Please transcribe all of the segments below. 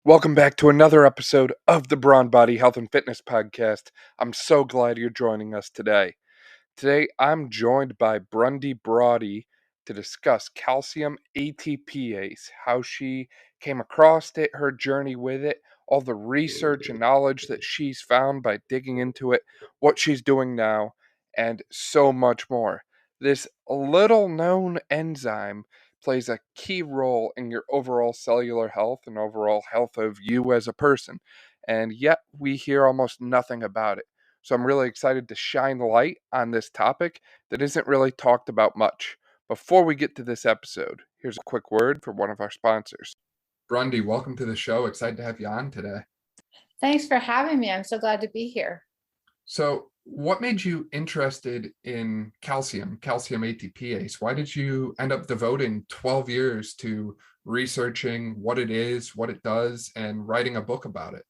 Welcome back to another episode of the Brawn Body Health and Fitness Podcast. I'm so glad you're joining us today. Today, I'm joined by Brunde Broady to discuss calcium ATPase, how she came across it, her journey with it, all the research and knowledge that she's found by digging into it, what she's doing now, and so much more. This little known enzyme plays a key role in your overall cellular health and overall health of you as a person, and yet we hear almost nothing about it. So I'm really excited to shine light on this topic that isn't really talked about much. Before we get to this episode, here's a quick word from one of our sponsors. Brunde, welcome to the show. Excited to have you on today. Thanks for having me. I'm so glad to be here. So, what made you interested in calcium ATPase? Why did you end up devoting 12 years to researching what it is, what it does, and writing a book about it?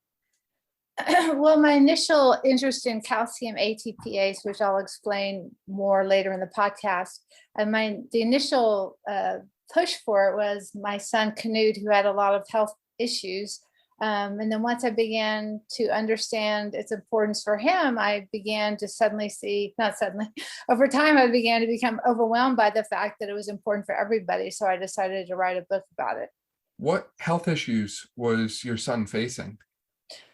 Well, my initial interest in calcium ATPase, which I'll explain more later in the podcast, and the initial push for it was my son Knute, who had a lot of health issues. And then once I began to understand its importance for him, I began to over time, I began to become overwhelmed by the fact that it was important for everybody. So I decided to write a book about it. What health issues was your son facing?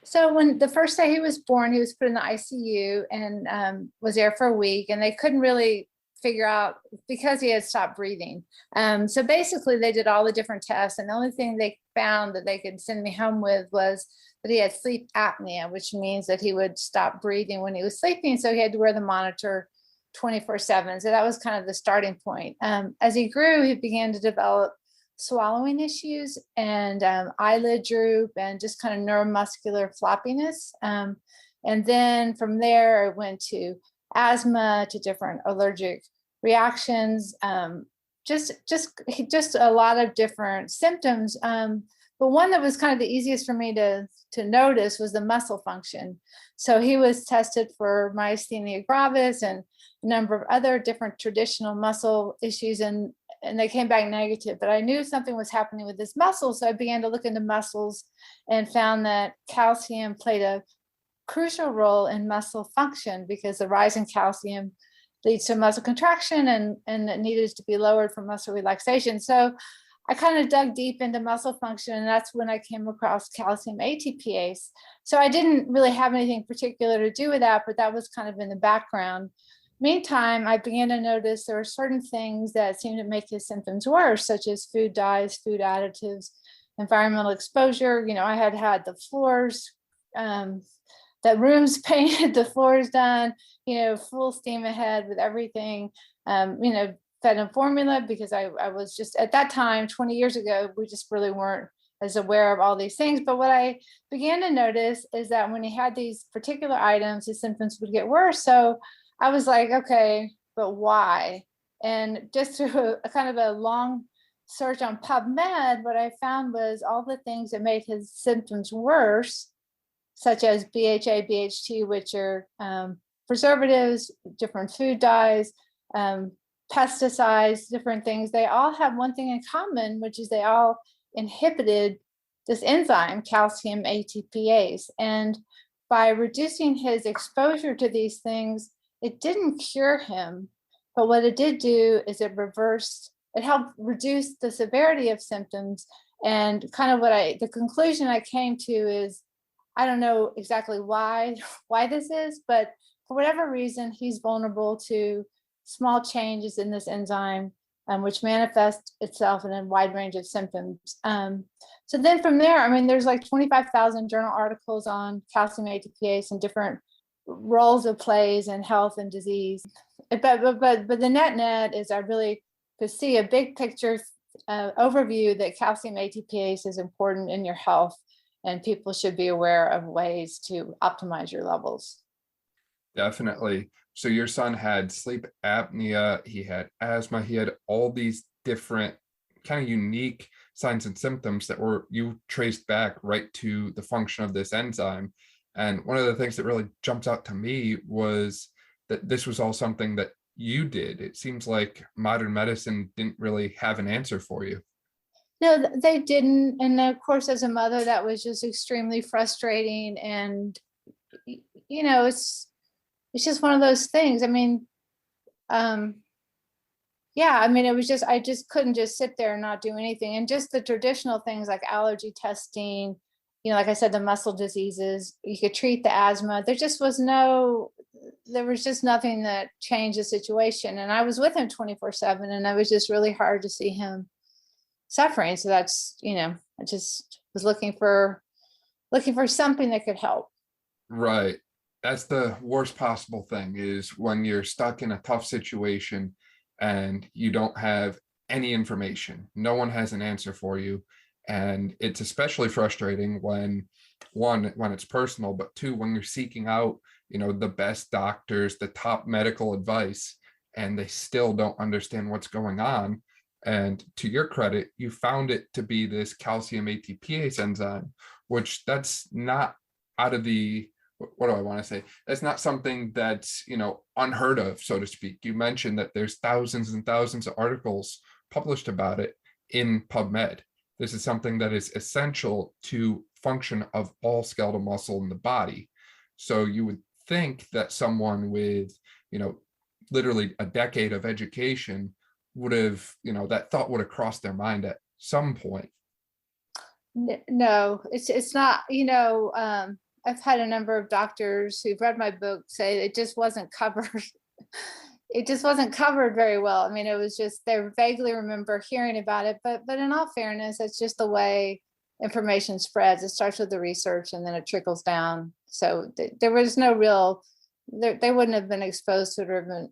So when the first day he was born, he was put in the ICU and was there for a week, and they couldn't really figure out because he had stopped breathing. So basically they did all the different tests, and the only thing they found that they could send me home with was that he had sleep apnea, which means that he would stop breathing when he was sleeping. So he had to wear the monitor 24/7. So that was kind of the starting point. As he grew, he began to develop swallowing issues and eyelid droop and just kind of neuromuscular floppiness. And then from there, I went to asthma, to different allergic reactions, just a lot of different symptoms. But one that was kind of the easiest for me to notice was the muscle function. So he was tested for myasthenia gravis and a number of other different traditional muscle issues, and they came back negative. But I knew something was happening with his muscles, so I began to look into muscles and found that calcium played a crucial role in muscle function, because the rise in calcium leads to muscle contraction and it needed to be lowered for muscle relaxation. So I kind of dug deep into muscle function, and that's when I came across calcium ATPase. So I didn't really have anything particular to do with that, but that was kind of in the background. Meantime, I began to notice there were certain things that seemed to make his symptoms worse, such as food dyes, food additives, environmental exposure. I had the floors, the room's painted, the floor's done, full steam ahead with everything, fed in formula, because I was just, at that time, 20 years ago, we just really weren't as aware of all these things. But what I began to notice is that when he had these particular items, his symptoms would get worse. So I was like, okay, but why? And just through a kind of a long search on PubMed, what I found was all the things that made his symptoms worse, such as BHA, BHT, which are preservatives, different food dyes, pesticides, different things. They all have one thing in common, which is they all inhibited this enzyme, calcium ATPase. And by reducing his exposure to these things, it didn't cure him, but what it did do is it helped reduce the severity of symptoms. And kind of the conclusion I came to is, I don't know exactly why this is, but for whatever reason, he's vulnerable to small changes in this enzyme, which manifests itself in a wide range of symptoms. So then from there, there's like 25,000 journal articles on calcium ATPase and different roles it plays in health and disease. But the net is I really could see a big picture overview that calcium ATPase is important in your health, and people should be aware of ways to optimize your levels. Definitely. So your son had sleep apnea, he had asthma, he had all these different kind of unique signs and symptoms that you traced back right to the function of this enzyme. And one of the things that really jumps out to me was that this was all something that you did. It seems like modern medicine didn't really have an answer for you. No, they didn't. And of course, as a mother, that was just extremely frustrating. And, you know, it's just one of those things. I mean, um, yeah, I mean, it was just, I just couldn't just sit there and not do anything. And just the traditional things like allergy testing, like I said, the muscle diseases, you could treat the asthma. There was just nothing that changed the situation. And I was with him 24/7, and it was just really hard to see him suffering. So that's, I just was looking for something that could help. Right. That's the worst possible thing, is when you're stuck in a tough situation and you don't have any information. No one has an answer for you. And it's especially frustrating when, one, when it's personal, but two, when you're seeking out, the best doctors, the top medical advice, and they still don't understand what's going on. And to your credit, you found it to be this calcium ATPase enzyme, which that's not out of the, what do I want to say? That's not something that's, unheard of, so to speak. You mentioned that there's thousands and thousands of articles published about it in PubMed. This is something that is essential to function of all skeletal muscle in the body. So you would think that someone with, literally a decade of education would have, that thought would have crossed their mind at some point. No, it's not, I've had a number of doctors who've read my book say it just wasn't covered. It just wasn't covered very well. I mean, it was just, they vaguely remember hearing about it, but in all fairness, it's just the way information spreads. It starts with the research and then it trickles down. So there was no real, they wouldn't have been exposed to it, or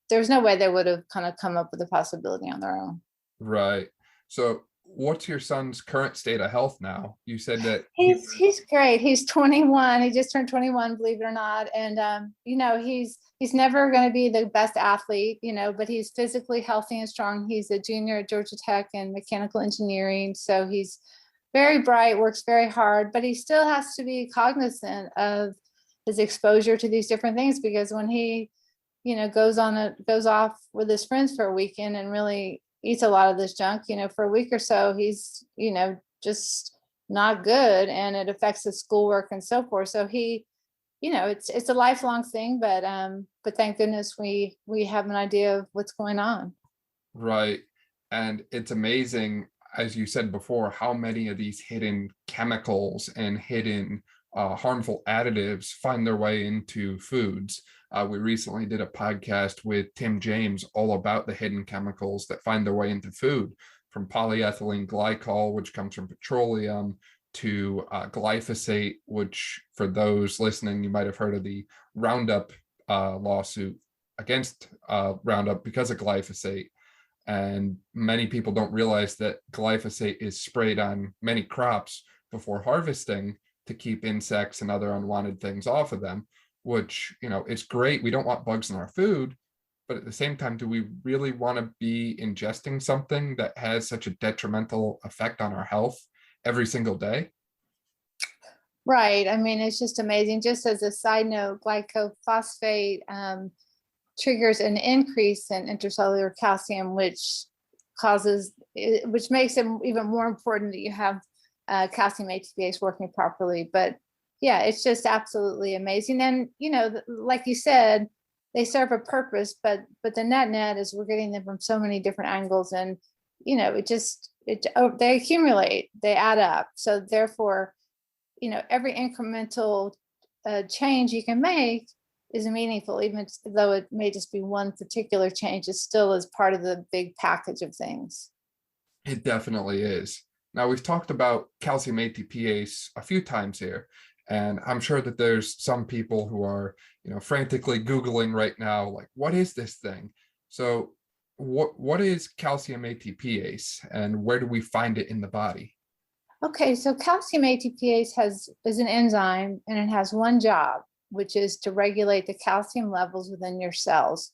there's no way they would have kind of come up with a possibility on their own. Right. So what's your son's current state of health now? You said that he's great. He's 21. He just turned 21, believe it or not. And he's never going to be the best athlete, but he's physically healthy and strong. He's a junior at Georgia Tech in mechanical engineering. So he's very bright, works very hard, but he still has to be cognizant of his exposure to these different things, because when he, goes off with his friends for a weekend and really eats a lot of this junk, for a week or so, he's, just not good, and it affects his schoolwork and so forth. So he, it's a lifelong thing, but thank goodness we have an idea of what's going on. Right. And it's amazing, as you said before, how many of these hidden chemicals and hidden harmful additives find their way into foods. We recently did a podcast with Tim James all about the hidden chemicals that find their way into food, from polyethylene glycol, which comes from petroleum, to glyphosate, which, for those listening, you might have heard of the Roundup lawsuit against Roundup because of glyphosate. And many people don't realize that glyphosate is sprayed on many crops before harvesting to keep insects and other unwanted things off of them, which, it's great. We don't want bugs in our food, but at the same time, do we really want to be ingesting something that has such a detrimental effect on our health every single day? Right. I mean, it's just amazing. Just as a side note, glycophosphate triggers an increase in intercellular calcium, which makes it even more important that you have calcium ATPase working properly. But yeah, it's just absolutely amazing. And, like you said, they serve a purpose, but the net is we're getting them from so many different angles, and, they accumulate, they add up. So therefore, every incremental change you can make is meaningful, even though it may just be one particular change. It still is part of the big package of things. It definitely is. Now, we've talked about calcium ATPase a few times here, and I'm sure that there's some people who are, frantically Googling right now, like, what is this thing? So what is calcium ATPase, and where do we find it in the body? Okay, so calcium ATPase is an enzyme, and it has one job, which is to regulate the calcium levels within your cells.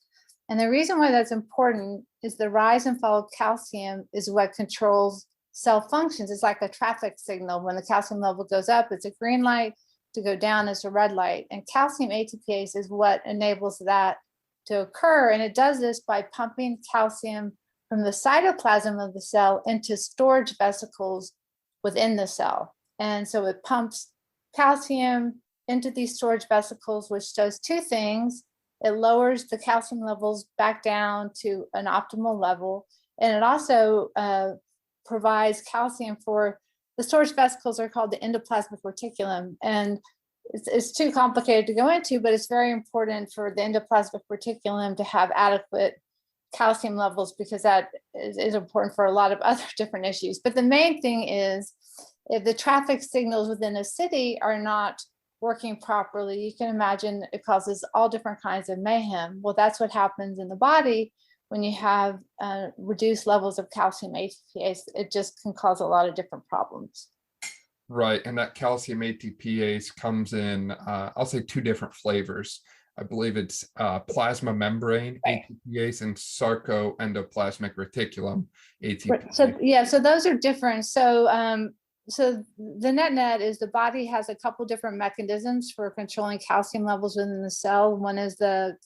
And the reason why that's important is the rise and fall of calcium is what controls cell functions. It's like a traffic signal. When the calcium level goes up, it's a green light. To go down, it's a red light. And calcium ATPase is what enables that to occur. And it does this by pumping calcium from the cytoplasm of the cell into storage vesicles within the cell. And so it pumps calcium into these storage vesicles, which does two things. It lowers the calcium levels back down to an optimal level. And it also provides calcium for the storage vesicles are called the endoplasmic reticulum. And it's too complicated to go into, but it's very important for the endoplasmic reticulum to have adequate calcium levels, because that is important for a lot of other different issues. But the main thing is, if the traffic signals within a city are not working properly, you can imagine it causes all different kinds of mayhem. Well, that's what happens in the body when you have reduced levels of calcium ATPase. It just can cause a lot of different problems. Right, and that calcium ATPase comes in, I'll say, two different flavors. I believe it's plasma membrane ATPase and sarcoendoplasmic reticulum ATPase. So those are different. So the net is the body has a couple different mechanisms for controlling calcium levels within the cell. One is the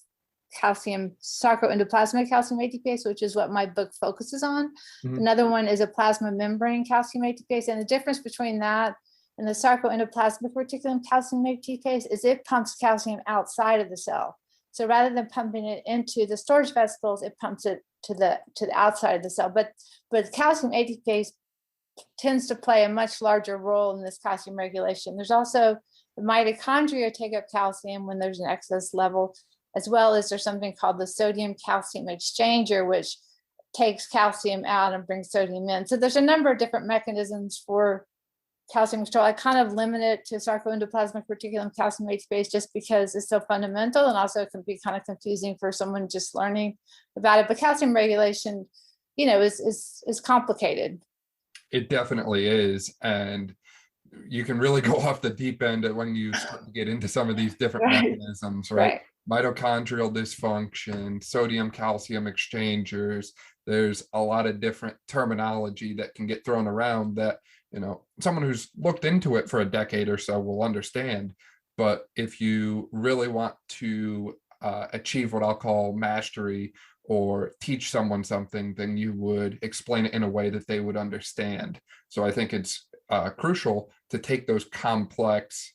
sarcoendoplasmic calcium ATPase, which is what my book focuses on. Mm-hmm. Another one is a plasma membrane calcium ATPase. And the difference between that and the sarcoendoplasmic reticulum calcium ATPase is it pumps calcium outside of the cell. So rather than pumping it into the storage vesicles, it pumps it to the outside of the cell. But calcium ATPase tends to play a much larger role in this calcium regulation. There's also the mitochondria take up calcium when there's an excess level, as well as there's something called the sodium calcium exchanger, which takes calcium out and brings sodium in. So there's a number of different mechanisms for calcium control. I kind of limit it to sarcoendoplasmic reticulum calcium ATPase just because it's so fundamental, and also it can be kind of confusing for someone just learning about it. But calcium regulation, is complicated. It definitely is. And you can really go off the deep end when you start to get into some of these different mechanisms, right? Mitochondrial dysfunction, sodium calcium exchangers. There's a lot of different terminology that can get thrown around that, someone who's looked into it for a decade or so will understand. But if you really want to achieve what I'll call mastery or teach someone something, then you would explain it in a way that they would understand. So I think it's crucial to take those complex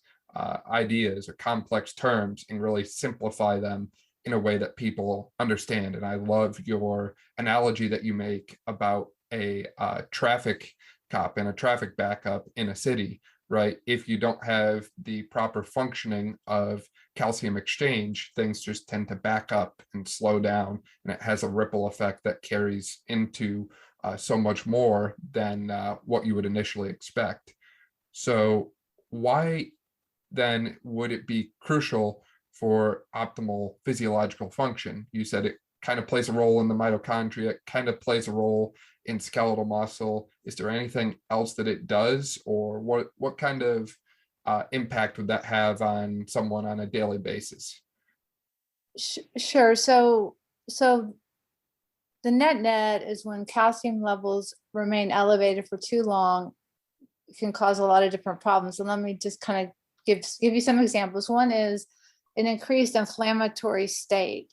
ideas or complex terms and really simplify them in a way that people understand. And I love your analogy that you make about a traffic cop and a traffic backup in a city, right? If you don't have the proper functioning of calcium exchange, things just tend to back up and slow down, and it has a ripple effect that carries into so much more than what you would initially expect. So why then would it be crucial for optimal physiological function? You said it kind of plays a role in the mitochondria, it kind of plays a role in skeletal muscle. Is there anything else that it does, or what kind of impact would that have on someone on a daily basis? Sure. So the net is when calcium levels remain elevated for too long, it can cause a lot of different problems. And let me just kind of give you some examples. One is an increased inflammatory state.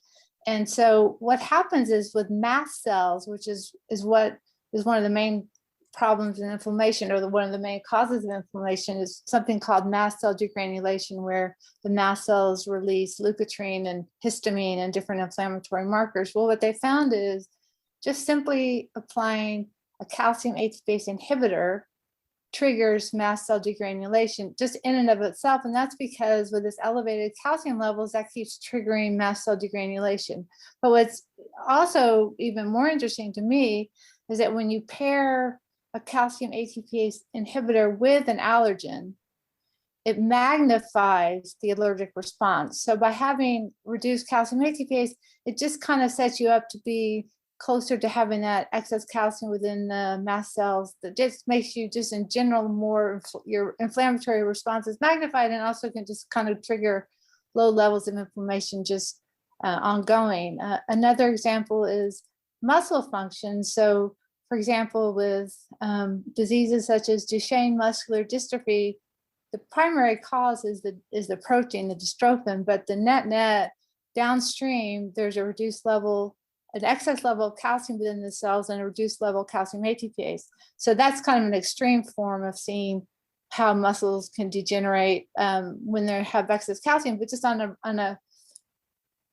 And so what happens is with mast cells, which is what is one of the main problems in inflammation, or one of the main causes of inflammation, is something called mast cell degranulation, where the mast cells release leukotriene and histamine and different inflammatory markers. Well, what they found is just simply applying a calcium ATPase inhibitor triggers mast cell degranulation just in and of itself. And that's because with this elevated calcium levels, that keeps triggering mast cell degranulation. But what's also even more interesting to me is that when you pair a calcium ATPase inhibitor with an allergen, it magnifies the allergic response. So by having reduced calcium ATPase, it just kind of sets you up to be closer to having that excess calcium within the mast cells. That just makes you just in general more, your inflammatory response is magnified, and also can just kind of trigger low levels of inflammation just ongoing. Another example is muscle function. So for example, with diseases such as Duchenne muscular dystrophy, the primary cause is the protein, the dystrophin, but the net downstream, there's a reduced level an excess level of calcium within the cells and a reduced level of calcium ATPase. So that's kind of an extreme form of seeing how muscles can degenerate when they have excess calcium. But just on a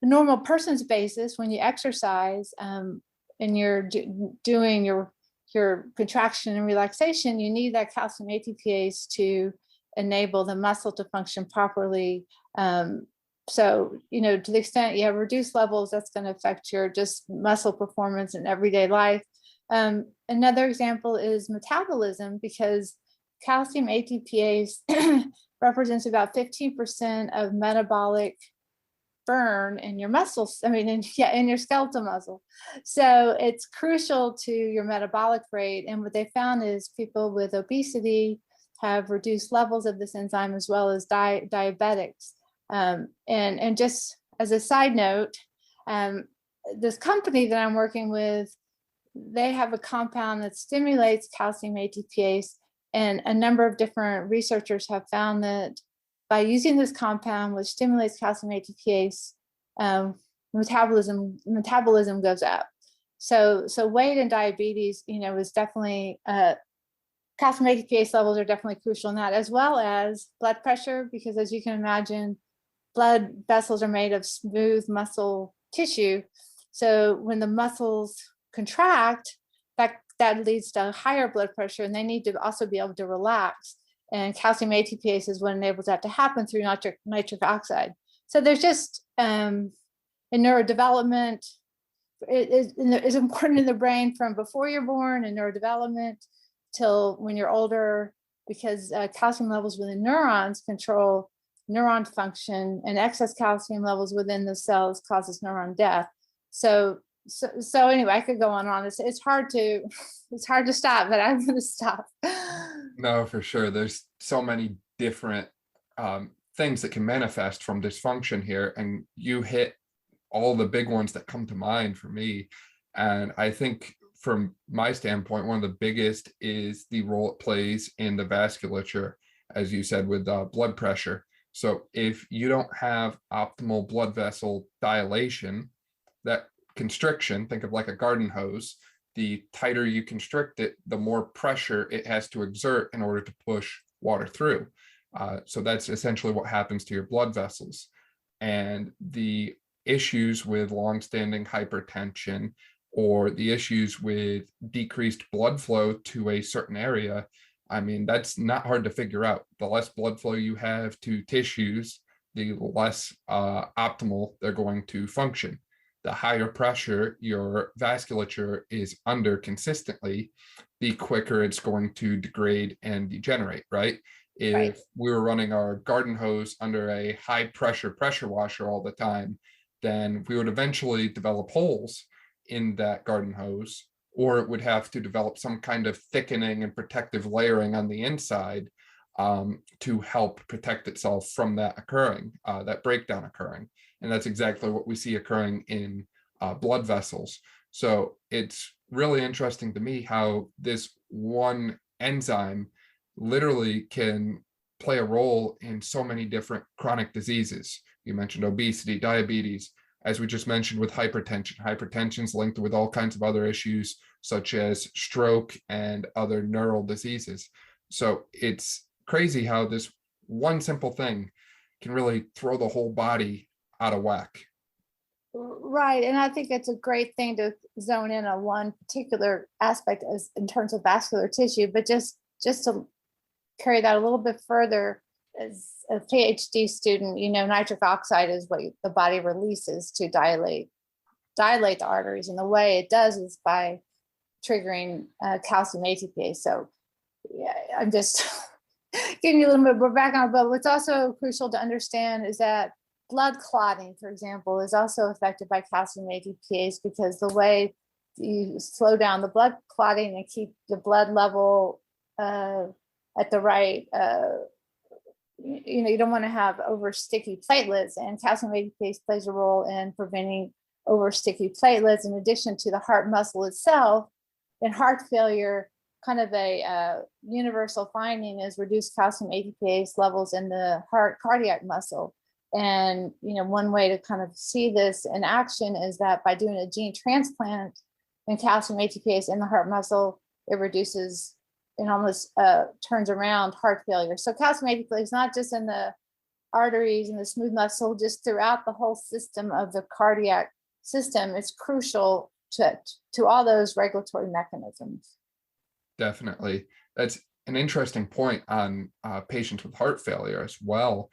normal person's basis, when you exercise and you're doing your contraction and relaxation, you need that calcium ATPase to enable the muscle to function properly. So, to the extent you have reduced levels, that's going to affect your just muscle performance in everyday life. Another example is metabolism, because calcium ATPase represents about 15% of metabolic burn in your muscles. In your skeletal muscle. So it's crucial to your metabolic rate. And what they found is people with obesity have reduced levels of this enzyme, as well as diabetics. And just as a side note, this company that I'm working with, they have a compound that stimulates calcium ATPase, and a number of different researchers have found that by using this compound, which stimulates calcium ATPase, metabolism goes up. So weight and diabetes, is definitely calcium ATPase levels are definitely crucial in that, as well as blood pressure, because as you can imagine, blood vessels are made of smooth muscle tissue. So when the muscles contract, that leads to higher blood pressure, and they need to also be able to relax. And calcium ATPase is what enables that to happen through nitric oxide. So there's just in neurodevelopment, it is important in the brain from before you're born, and neurodevelopment till when you're older, because calcium levels within neurons control neuron function, and excess calcium levels within the cells causes neuron death. So anyway, I could go on. It's hard to stop, but I'm going to stop. No, for sure. There's so many different things that can manifest from dysfunction here, and you hit all the big ones that come to mind for me. And I think from my standpoint, one of the biggest is the role it plays in the vasculature, as you said, with blood pressure. So if you don't have optimal blood vessel dilation, that constriction, think of like a garden hose, the tighter you constrict it, the more pressure it has to exert in order to push water through. So that's essentially what happens to your blood vessels. And the issues with longstanding hypertension, or the issues with decreased blood flow to a certain area, that's not hard to figure out. The less blood flow you have to tissues, the less optimal they're going to function. The higher pressure your vasculature is under consistently, the quicker it's going to degrade and degenerate, right? If we were running our garden hose under a high pressure washer all the time, then we would eventually develop holes in that garden hose, or it would have to develop some kind of thickening and protective layering on the inside to help protect itself from that occurring, that breakdown occurring. And that's exactly what we see occurring in blood vessels. So it's really interesting to me how this one enzyme literally can play a role in so many different chronic diseases. You mentioned obesity, diabetes, as we just mentioned with hypertension. Hypertension is linked with all kinds of other issues, such as stroke and other neural diseases. So it's crazy how this one simple thing can really throw the whole body out of whack. Right. And I think it's a great thing to zone in on one particular aspect as in terms of vascular tissue, but just to carry that a little bit further, as a PhD student, nitric oxide is what the body releases to dilate the arteries. And the way it does is by triggering calcium ATPase. So yeah, I'm just giving you a little bit more background, but what's also crucial to understand is that blood clotting, for example, is also affected by calcium ATPase, because the way you slow down the blood clotting and keep the blood level at the right, you don't want to have over sticky platelets, and calcium ATPase plays a role in preventing over sticky platelets, in addition to the heart muscle itself. In heart failure, kind of a universal finding is reduced calcium ATPase levels in the heart cardiac muscle. And one way to kind of see this in action is that by doing a gene transplant in calcium ATPase in the heart muscle, it reduces and almost turns around heart failure. So calcium ATPase is not just in the arteries and the smooth muscle, just throughout the whole system of the cardiac system. It's crucial to all those regulatory mechanisms. Definitely. That's an interesting point on patients with heart failure as well.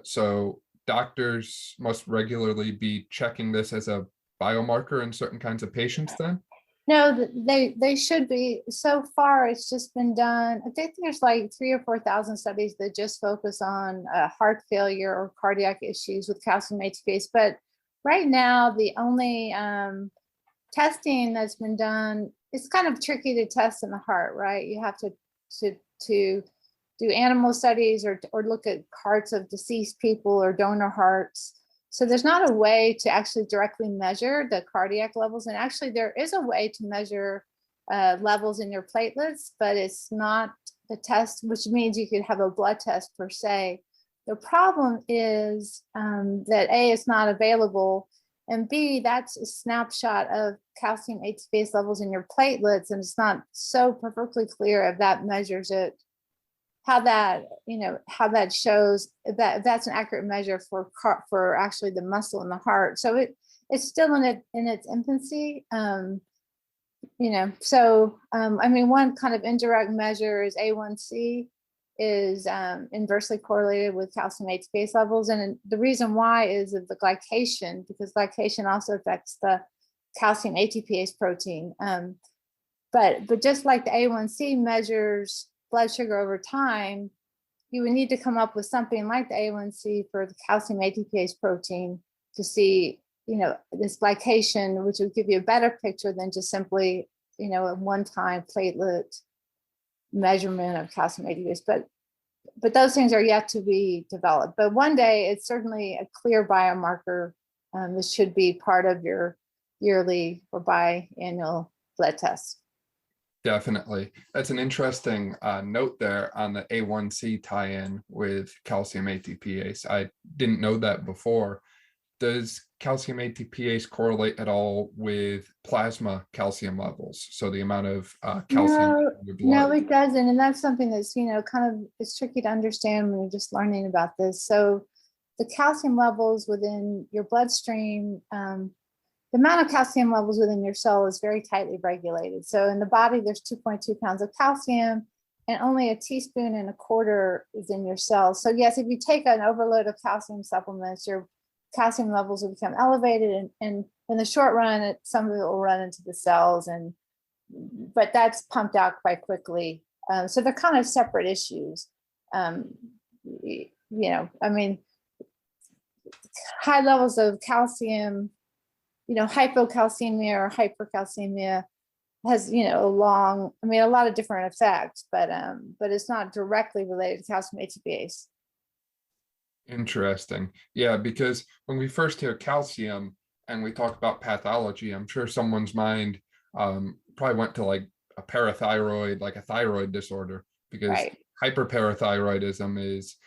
So doctors must regularly be checking this as a biomarker in certain kinds of patients then? No, they should be. So far, it's just been done. I think there's like 3,000 or 4,000 studies that just focus on heart failure or cardiac issues with calcium ATPase. But right now, the only testing that's been done, it's kind of tricky to test in the heart, right? You have to do animal studies or look at hearts of deceased people or donor hearts. So there's not a way to actually directly measure the cardiac levels. And actually there is a way to measure levels in your platelets, but it's not the test, which means you could have a blood test per se. The problem is that A, it's not available, and B, that's a snapshot of calcium ATPase levels in your platelets, and it's not so perfectly clear if that measures it, how that shows that that's an accurate measure for actually the muscle in the heart. So it's still in its infancy. One kind of indirect measure is A1C is inversely correlated with calcium ATPase levels. And the reason why is of the glycation, because glycation also affects the calcium ATPase protein. But just like the A1C measures blood sugar over time, you would need to come up with something like the A1C for the calcium ATPase protein to see, this glycation, which would give you a better picture than just simply, a one-time platelet measurement of calcium ATPase. But those things are yet to be developed. But one day, it's certainly a clear biomarker. This should be part of your yearly or biannual blood test. Definitely. That's an interesting note there on the A1C tie-in with calcium ATPase. I didn't know that before. Does calcium ATPase correlate at all with plasma calcium levels? So the amount of calcium in your blood? No, it doesn't. And that's something that's, it's tricky to understand when you're just learning about this. So the calcium levels within your bloodstream, the amount of calcium levels within your cell is very tightly regulated. So in the body, there's 2.2 pounds of calcium, and only a teaspoon and a quarter is in your cells. So yes, if you take an overload of calcium supplements, your calcium levels will become elevated, and in the short run, some of it will run into the cells, but that's pumped out quite quickly. So they're kind of separate issues. High levels of calcium, hypocalcemia or hypercalcemia has, a lot of different effects, but it's not directly related to calcium ATPase. Interesting. Yeah, because when we first hear calcium and we talk about pathology, I'm sure someone's mind probably went to like a parathyroid, like a thyroid disorder, because Right. hyperparathyroidism is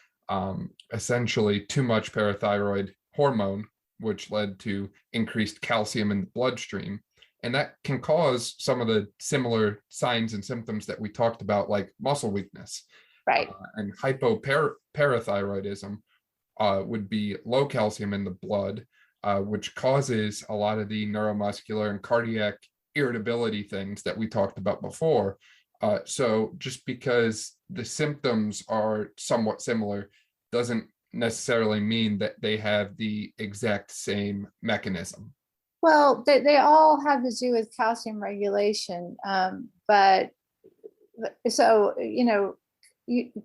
essentially too much parathyroid hormone, which led to increased calcium in the bloodstream. And that can cause some of the similar signs and symptoms that we talked about, like muscle weakness. Right. And hypoparathyroidism would be low calcium in the blood, which causes a lot of the neuromuscular and cardiac irritability things that we talked about before. So just because the symptoms are somewhat similar doesn't necessarily mean that they have the exact same mechanism. Well, they all have to do with calcium regulation, but so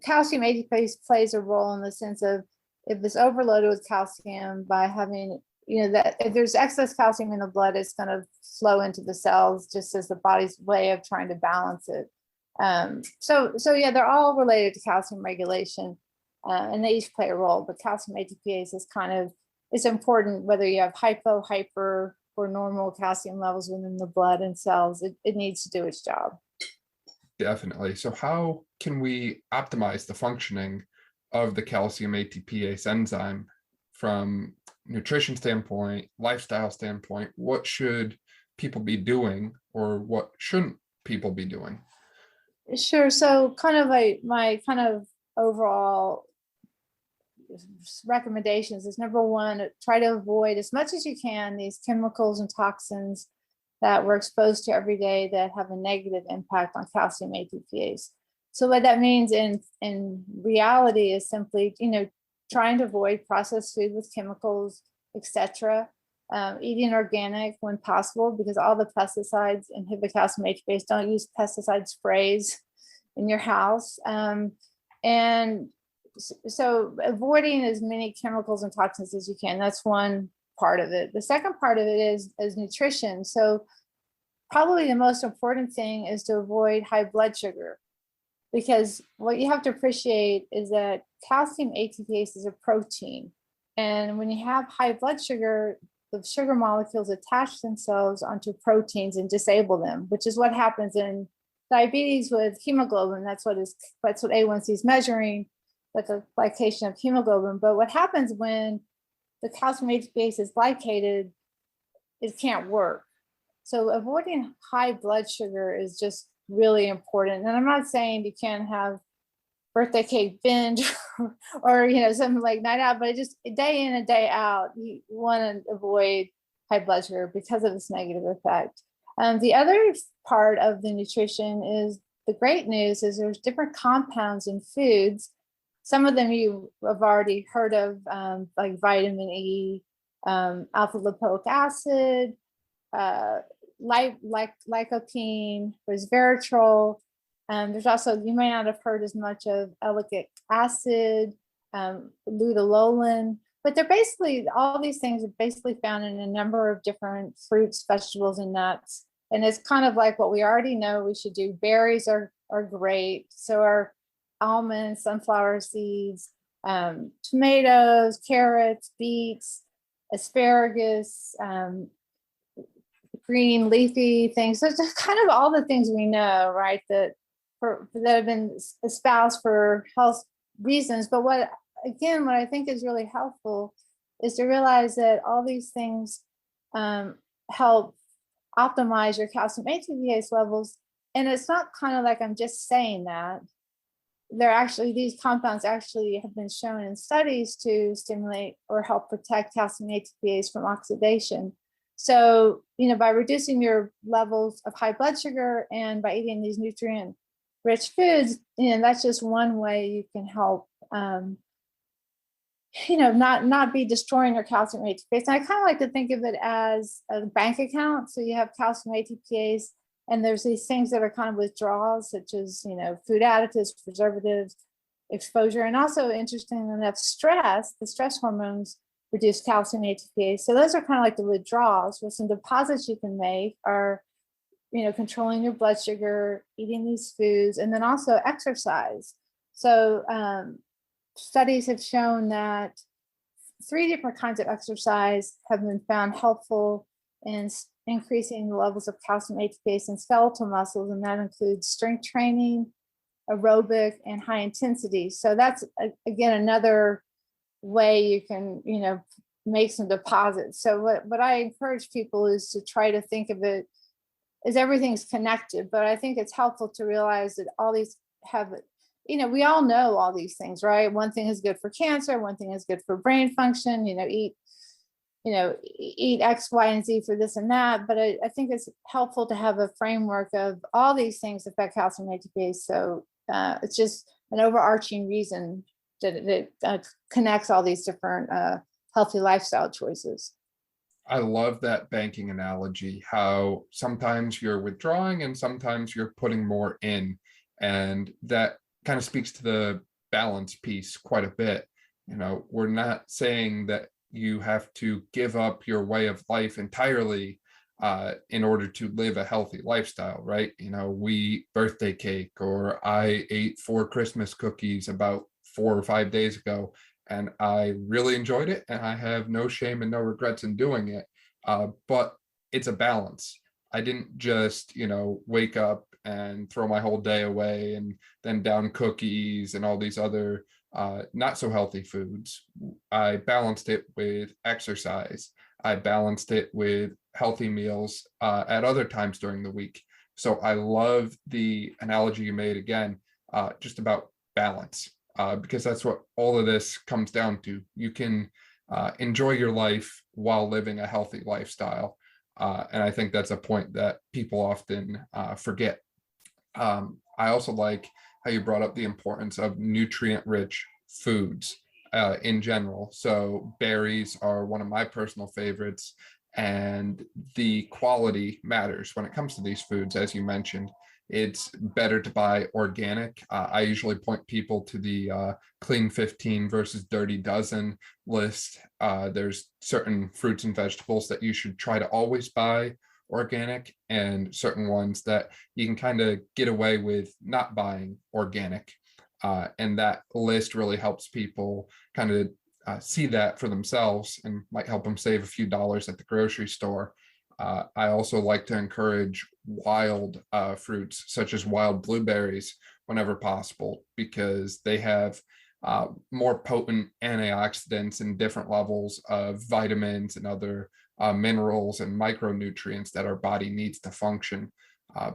calcium ATPase plays a role in the sense of if it's overloaded with calcium by having, that if there's excess calcium in the blood, it's going to flow into the cells just as the body's way of trying to balance it. So yeah, they're all related to calcium regulation, and they each play a role. But calcium ATPase is it's important whether you have hypo, hyper, or normal calcium levels within the blood and cells. It needs to do its job. Definitely. So how can we optimize the functioning of the calcium ATPase enzyme from nutrition standpoint, lifestyle standpoint, what should people be doing or what shouldn't people be doing? Sure. So kind of like my kind of overall recommendations is number one, try to avoid as much as you can these chemicals and toxins that we're exposed to every day that have a negative impact on calcium ATPase. So what that means in reality is simply, trying to avoid processed food with chemicals, etc. Eating organic when possible, because all the pesticides inhibit calcium ATPase. Don't use pesticide sprays in your house. And so avoiding as many chemicals and toxins as you can. That's one part of it. The second part of it is nutrition. So probably the most important thing is to avoid high blood sugar, because what you have to appreciate is that calcium ATPase is a protein. And when you have high blood sugar, the sugar molecules attach themselves onto proteins and disable them, which is what happens in diabetes with hemoglobin. That's what A1C is measuring, with the glycation of hemoglobin. But what happens when the calcium ATPase is glycated, it can't work. So avoiding high blood sugar is just really important. And I'm not saying you can't have birthday cake binge or something like night out, but just day in and day out, you want to avoid high blood sugar because of this negative effect. The other part of the nutrition is the great news is there's different compounds in foods. Some of them you have already heard of, like vitamin E, alpha lipoic acid, lycopene, resveratrol. There's also, you may not have heard as much of ellagic acid, luteolin, but they're basically, all these things are basically found in a number of different fruits, vegetables, and nuts. And it's kind of like what we already know we should do. Berries are great. So are almonds, sunflower seeds, tomatoes, carrots, beets, asparagus, green leafy things. So just kind of all the things we know, right, that have been espoused for health reasons. But what I think is really helpful is to realize that all these things help optimize your calcium ATPase levels. And it's not kind of like I'm just saying that. These compounds actually have been shown in studies to stimulate or help protect calcium ATPase from oxidation. So, by reducing your levels of high blood sugar and by eating these nutrient-rich foods, that's just one way you can help, not be destroying your calcium ATPase. And I kind of like to think of it as a bank account. So you have calcium ATPase, and there's these things that are kind of withdrawals, such as, food additives, preservatives, exposure, and also, interestingly enough, the stress hormones reduce calcium ATPase. So those are kind of like the withdrawals. Where some deposits you can make are, controlling your blood sugar, eating these foods, and then also exercise. So studies have shown that 3 different kinds of exercise have been found helpful in increasing the levels of calcium ATPase in skeletal muscles, and that includes strength training, aerobic, and high intensity. So that's, again, another way you can, make some deposits. So what I encourage people is to try to think of it as everything's connected. But I think it's helpful to realize that all these have, we all know all these things, right? One thing is good for cancer, one thing is good for brain function, eat X, Y, and Z for this and that. But I think it's helpful to have a framework of all these things affect calcium ATPase. So it's just an overarching reason that it connects all these different healthy lifestyle choices. I love that banking analogy, how sometimes you're withdrawing and sometimes you're putting more in. And that kind of speaks to the balance piece quite a bit. We're not saying that you have to give up your way of life entirely in order to live a healthy lifestyle, right? We eat birthday cake, or I ate 4 Christmas cookies about 4 or 5 days ago, and I really enjoyed it, and I have no shame and no regrets in doing it. But it's a balance. I didn't just, wake up and throw my whole day away and then down cookies and all these other not so healthy foods. I balanced it with exercise. I balanced it with healthy meals at other times during the week. So I love the analogy you made again, just about balance, because that's what all of this comes down to. You can enjoy your life while living a healthy lifestyle. And I think that's a point that people often forget. I also like how you brought up the importance of nutrient-rich foods in general. So berries are one of my personal favorites, and the quality matters when it comes to these foods, as you mentioned. It's better to buy organic. I usually point people to the clean 15 versus dirty dozen list. There's certain fruits and vegetables that you should try to always buy organic, and certain ones that you can kind of get away with not buying organic. And that list really helps people kind of see that for themselves and might help them save a few dollars at the grocery store. I also like to encourage wild fruits, such as wild blueberries, whenever possible, because they have more potent antioxidants and different levels of vitamins and other minerals and micronutrients that our body needs to function.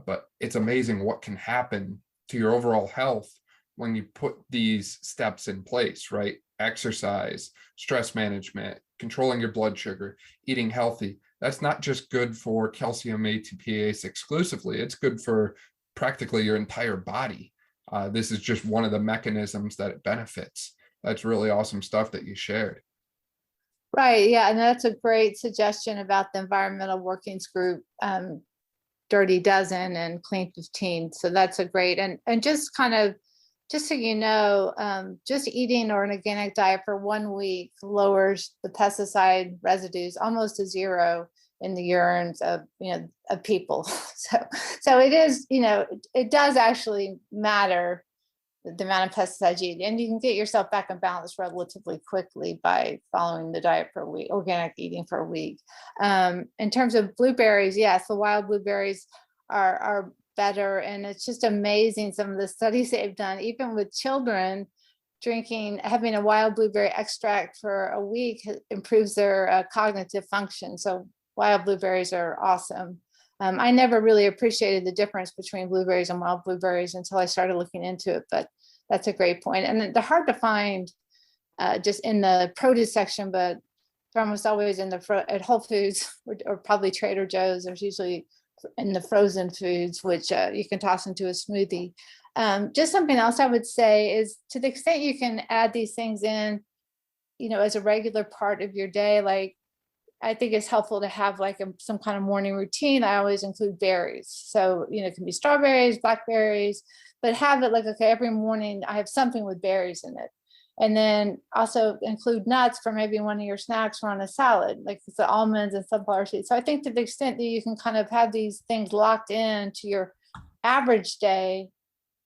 But it's amazing what can happen to your overall health when you put these steps in place, right? Exercise, stress management, controlling your blood sugar, eating healthy. That's not just good for calcium ATPase exclusively, it's good for practically your entire body. This is just one of the mechanisms that it benefits. That's really awesome stuff that you shared. Right. Yeah. And that's a great suggestion about the environmental workings group, Dirty Dozen and Clean 15. So that's a great, and just kind of, just so you know, just eating or an organic diet for 1 week lowers the pesticide residues almost to zero in the urines of, of people. So it is, it does actually matter the amount of pesticides you eat, and you can get yourself back in balance relatively quickly by following the diet for a week, organic eating for a week. In terms of blueberries, yes, the wild blueberries are better, and it's just amazing some of the studies they've done, even with children having a wild blueberry extract for a week improves their cognitive function. So wild blueberries are awesome. I never really appreciated the difference between blueberries and wild blueberries until I started looking into it, but that's a great point. And they're hard to find just in the produce section, but they're almost always at Whole Foods or probably Trader Joe's. There's usually in the frozen foods, which you can toss into a smoothie. Just something else I would say is, to the extent you can add these things in, as a regular part of your day, like I think it's helpful to have like some kind of morning routine. I always include berries. So, it can be strawberries, blackberries, but have it like, okay, every morning I have something with berries in it. And then also include nuts for maybe one of your snacks or on a salad, like the almonds and sunflower seeds. So I think to the extent that you can kind of have these things locked in to your average day,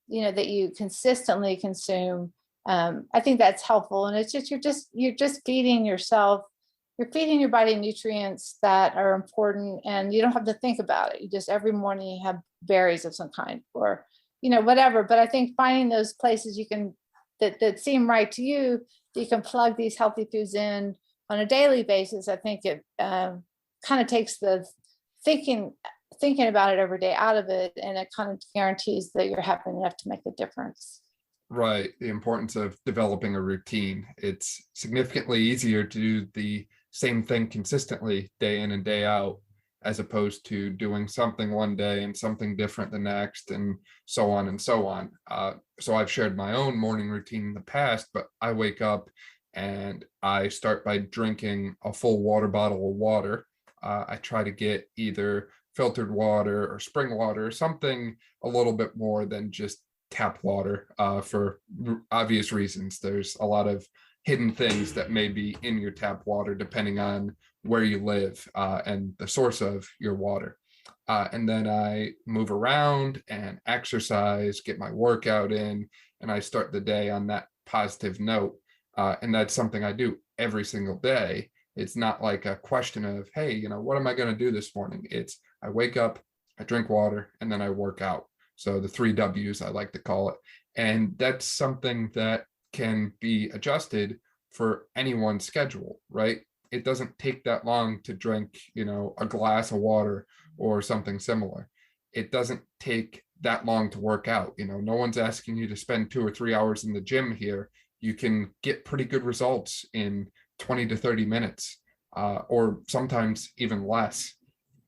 that you consistently consume, I think that's helpful. And it's just, you're just feeding yourself. You're feeding your body nutrients that are important, and you don't have to think about it. You just, every morning you have berries of some kind, or, whatever. But I think finding those places that seem right to you, that you can plug these healthy foods in on a daily basis, I think it kind of takes the thinking about it every day out of it, and it kind of guarantees that you're having enough to make a difference. Right. The importance of developing a routine. It's significantly easier to do the same thing consistently day in and day out, as opposed to doing something one day and something different the next, and so on and so on. So I've shared my own morning routine in the past, but I wake up and I start by drinking a full water bottle of water. I try to get either filtered water or spring water, or something a little bit more than just tap water, for obvious reasons. There's a lot of hidden things that may be in your tap water depending on where you live, and the source of your water. And then I move around and exercise, get my workout in, and I start the day on that positive note. And that's something I do every single day. It's not like a question of, hey, what am I going to do this morning? It's, I wake up, I drink water, and then I work out. So the 3 W's, I like to call it. And that's something that can be adjusted for anyone's schedule, right? It doesn't take that long to drink, a glass of water or something similar. It doesn't take that long to work out. No one's asking you to spend 2 or 3 hours in the gym here. You can get pretty good results in 20 to 30 minutes, or sometimes even less.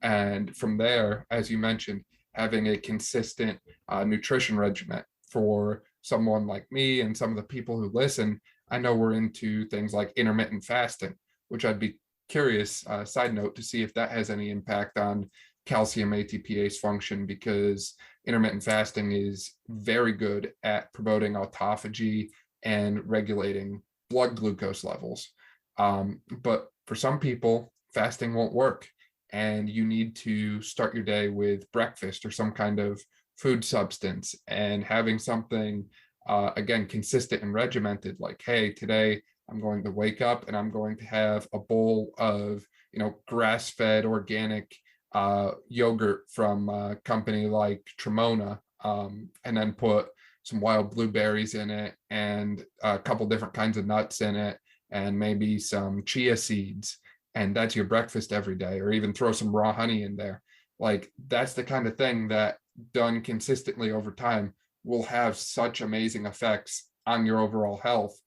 And from there, as you mentioned, having a consistent nutrition regimen for someone like me and some of the people who listen. I know we're into things like intermittent fasting, which I'd be curious, side note, to see if that has any impact on calcium ATPase function, because intermittent fasting is very good at promoting autophagy and regulating blood glucose levels. But for some people, fasting won't work, and you need to start your day with breakfast or some kind of food substance, and having something again consistent and regimented, like, hey, today I'm going to wake up and I'm going to have a bowl of grass-fed organic yogurt from a company like Tremona, and then put some wild blueberries in it and a couple different kinds of nuts in it and maybe some chia seeds, and that's your breakfast every day. Or even throw some raw honey in there. Like, that's the kind of thing that, done consistently over time, will have such amazing effects on your overall health.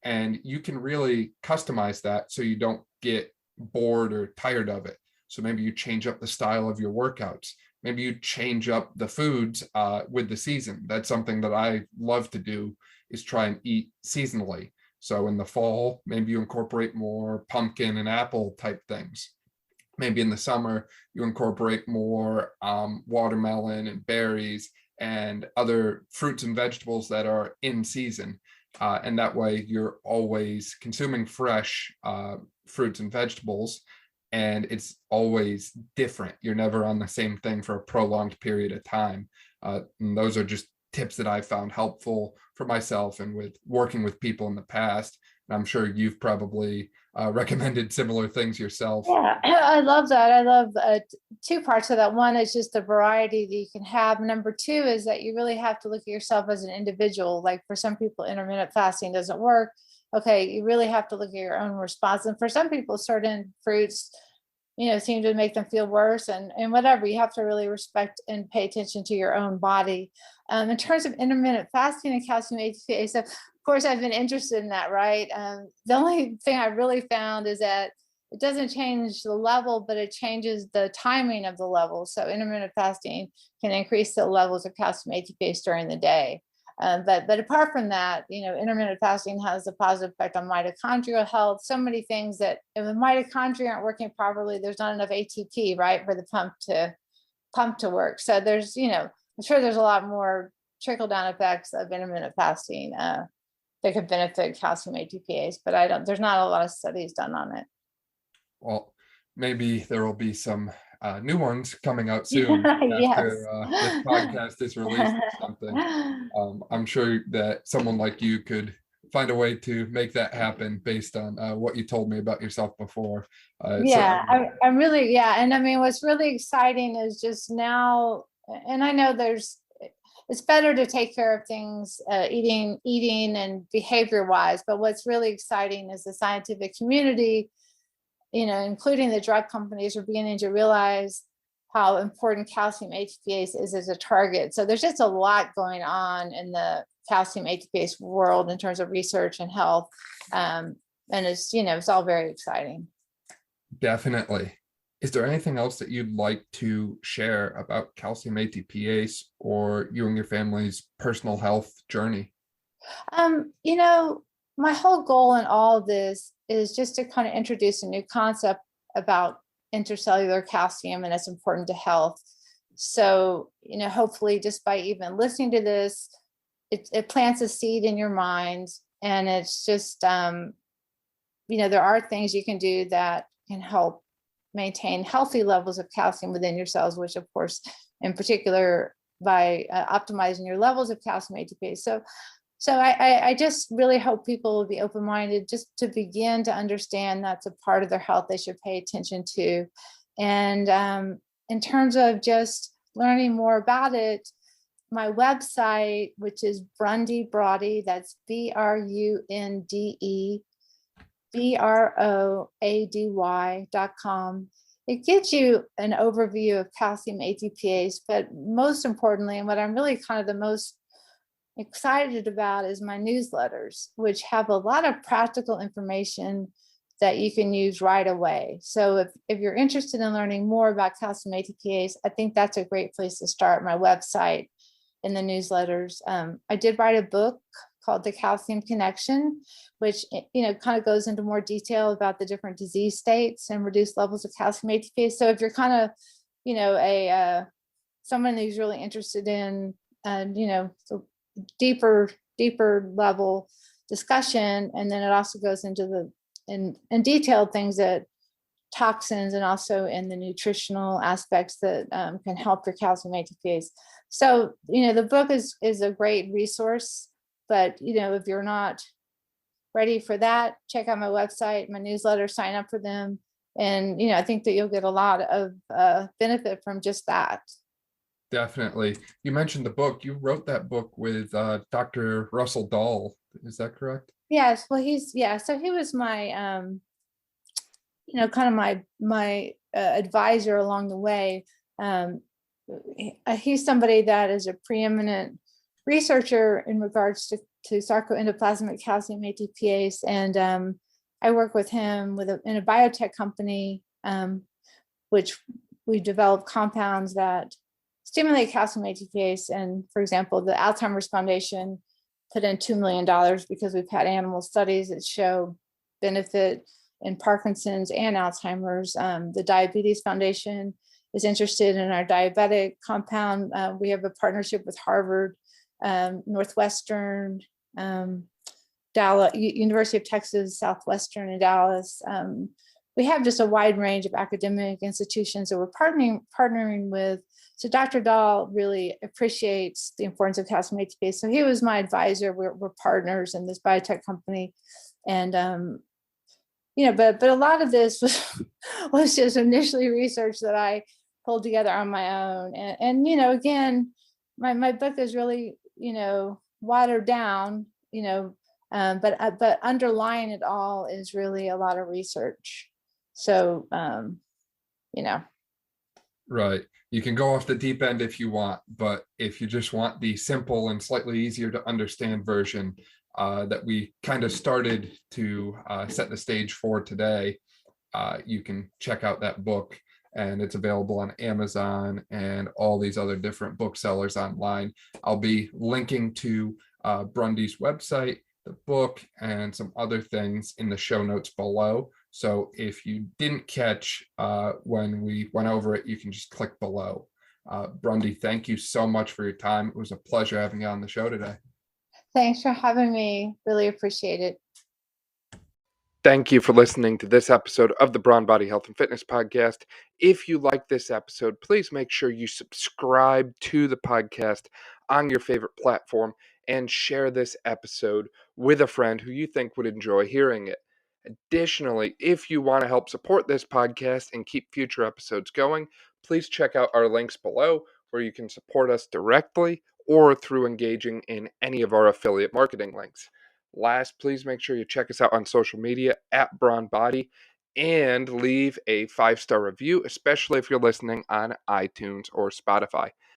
And you can really customize that so you don't get bored or tired of it. So maybe you change up the style of your workouts. Maybe you change up the foods with the season. That's something that I love to do, is try and eat seasonally. So in the fall, maybe you incorporate more pumpkin and apple type things. Maybe in the summer, you incorporate more watermelon and berries and other fruits and vegetables that are in season. And that way you're always consuming fresh fruits and vegetables, and it's always different. You're never on the same thing for a prolonged period of time. And those are just tips that I found helpful for myself and with working with people in the past. And I'm sure you've probably recommended similar things yourself. Yeah, I love that. I love two parts of that. One is just the variety that you can have. Number two is that you really have to look at yourself as an individual. Like, for some people, intermittent fasting doesn't work. Okay, you really have to look at your own response. And for some people, certain fruits, seem to make them feel worse, and whatever. You have to really respect and pay attention to your own body. In terms of intermittent fasting and calcium ATPase, so of course, I've been interested in that, right? The only thing I really found is that it doesn't change the level, but it changes the timing of the level. So intermittent fasting can increase the levels of calcium ATPase during the day. But apart from that, intermittent fasting has a positive effect on mitochondrial health. So many things that, if the mitochondria aren't working properly, there's not enough ATP, right, for the pump to work. So there's, I'm sure there's a lot more trickle down effects of intermittent fasting that could benefit calcium ATPase, but there's not a lot of studies done on it. Well, maybe there will be some new ones coming out soon Yes. after this podcast is released or something. I'm sure that someone like you could find a way to make that happen based on what you told me about yourself before. Yeah, I'm really, yeah. And I mean, what's really exciting is just now, and I know it's better to take care of things, eating and behavior wise, but what's really exciting is the scientific community, including the drug companies, are beginning to realize how important calcium ATPase is as a target. So there's just a lot going on in the calcium ATPase world in terms of research and health. And it's all very exciting. Definitely. Is there anything else that you'd like to share about calcium ATPase or you and your family's personal health journey? My whole goal in all of this is just to kind of introduce a new concept about intercellular calcium and it's important to health. So, hopefully just by even listening to this, it plants a seed in your mind, and it's just, there are things you can do that can help maintain healthy levels of calcium within your cells, which of course, in particular, by optimizing your levels of calcium ATPase. So I just really hope people will be open-minded just to begin to understand that's a part of their health they should pay attention to. And in terms of just learning more about it, my website, which is Brunde Broady, that's BRUNDE broady.com. It gives you an overview of calcium ATPase, but most importantly, and what I'm really kind of the most excited about is my newsletters, which have a lot of practical information that you can use right away. So if you're interested in learning more about calcium ATPase, I think that's a great place to start. My website and the newsletters. I did write a book called The Calcium Connection, which kind of goes into more detail about the different disease states and reduced levels of calcium ATPase. So if you're kind of, a someone who's really interested in, so deeper level discussion, and then it also goes into the in detailed things that toxins and also in the nutritional aspects that can help your calcium ATPase. So the book is a great resource, but if you're not ready for that, check out my website, my newsletter, sign up for them, and I think that you'll get a lot of benefit from just that. Definitely. You mentioned the book. You wrote that book with Dr. Russell Dahl. Is that correct? Yes. Well, so he was my, kind of my advisor along the way. He's somebody that is a preeminent researcher in regards to sarcoendoplasmic calcium ATPase, and I work with him in a biotech company, which we develop compounds that stimulate calcium ATPase. And for example, the Alzheimer's Foundation put in $2 million because we've had animal studies that show benefit in Parkinson's and Alzheimer's. The Diabetes Foundation is interested in our diabetic compound. We have a partnership with Harvard, Northwestern, Dallas, University of Texas, Southwestern in Dallas. We have just a wide range of academic institutions that we're partnering with. So Dr. Dahl really appreciates the importance of calcium ATPase. So he was my advisor. We're partners in this biotech company. And, but a lot of this was just initially research that I pulled together on my own. And again, my book is really, watered down, but underlying it all is really a lot of research. So, Right. You can go off the deep end if you want, but if you just want the simple and slightly easier to understand version that we kind of started to set the stage for today, you can check out that book, and it's available on Amazon and all these other different booksellers online. I'll be linking to Brunde's website, the book, and some other things in the show notes below. So if you didn't catch when we went over it, you can just click below. Brunde, thank you so much for your time. It was a pleasure having you on the show today. Thanks for having me. Really appreciate it. Thank you for listening to this episode of the Brawn Body Health and Fitness Podcast. If you like this episode, please make sure you subscribe to the podcast on your favorite platform and share this episode with a friend who you think would enjoy hearing it. Additionally, if you want to help support this podcast and keep future episodes going, please check out our links below where you can support us directly or through engaging in any of our affiliate marketing links. Last, please make sure you check us out on social media at Brawn Body and leave a 5-star review, especially if you're listening on iTunes or Spotify.